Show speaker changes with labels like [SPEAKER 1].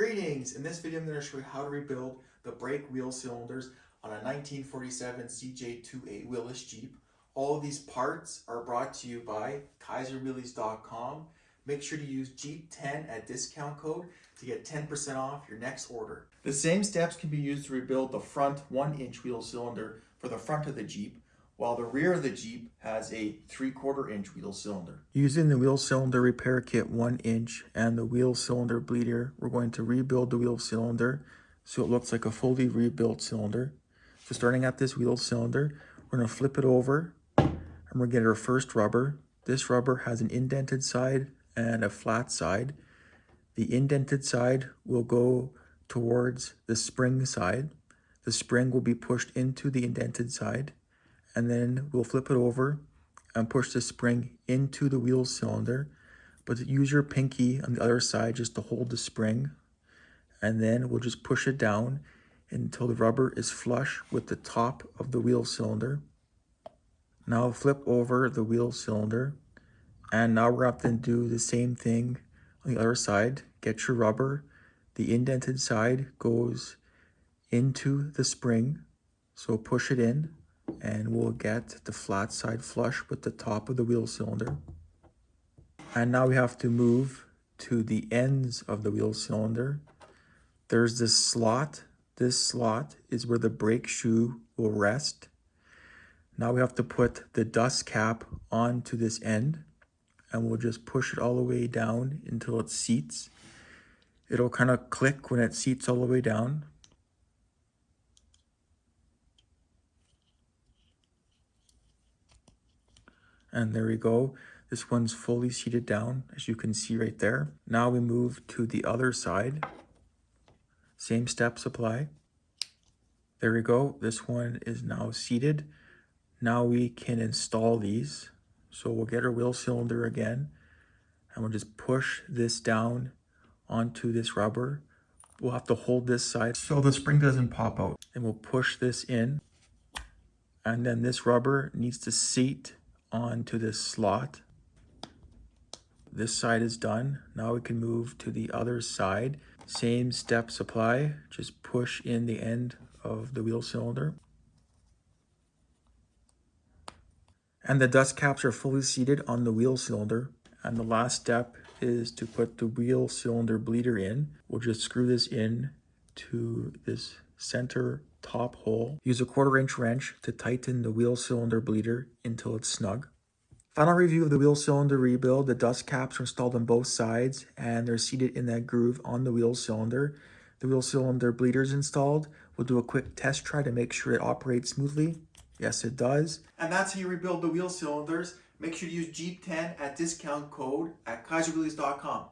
[SPEAKER 1] Greetings! In this video I'm going to show you how to rebuild the brake wheel cylinders on a 1947 CJ2A Willys Jeep. All of these parts are brought to you by CJ2A Make sure to use Jeep10 at discount code to get 10% off your next order. The same steps can be used to rebuild the front 1-inch wheel cylinder for the front of the Jeep, while the rear of the Jeep has a 3/4 inch wheel cylinder. Using the wheel cylinder repair kit 1 inch and the wheel cylinder bleeder, we're going to rebuild the wheel cylinder so it looks like a fully rebuilt cylinder. So starting at this wheel cylinder, we're going to flip it over and we're going to get our first rubber. This rubber has an indented side and a flat side. The indented side will go towards the spring side. The spring will be pushed into the indented side, and then we'll flip it over and push the spring into the wheel cylinder. But use your pinky on the other side just to hold the spring, and then we'll just push it down until the rubber is flush with the top of the wheel cylinder. Now flip over the wheel cylinder, and now we're going to have to do the same thing on the other side. Get your rubber. The indented side goes into the spring, so push it in, and we'll get the flat side flush with the top of the wheel cylinder. And now we have to move to the ends of the wheel cylinder. There's this slot. This slot is where the brake shoe will rest. Now we have to put the dust cap onto this end, and we'll just push it all the way down until it seats. It'll kind of click when it seats all the way down. And there we go. This one's fully seated down, as you can see right there. Now we move to the other side. Same steps apply. There we go. This one is now seated. Now we can install these. So we'll get our wheel cylinder again, and we'll just push this down onto this rubber. We'll have to hold this side so the spring doesn't pop out. And we'll push this in, and then this rubber needs to seat onto this slot. This side is done. Now we can move to the other side. Same steps apply. Just push in the end of the wheel cylinder. And the dust caps are fully seated on the wheel cylinder. And the last step is to put the wheel cylinder bleeder in. We'll just screw this in to this center top hole. Use a 1/4 inch wrench to tighten the wheel cylinder bleeder until it's snug. Final review of the wheel cylinder rebuild. The dust caps are installed on both sides and they're seated in that groove on the wheel cylinder. The wheel cylinder bleeder is installed. We'll do a quick test try to make sure it operates smoothly. Yes, it does. And that's how you rebuild the wheel cylinders. Make sure to use Jeep10 at discount code at CJ2A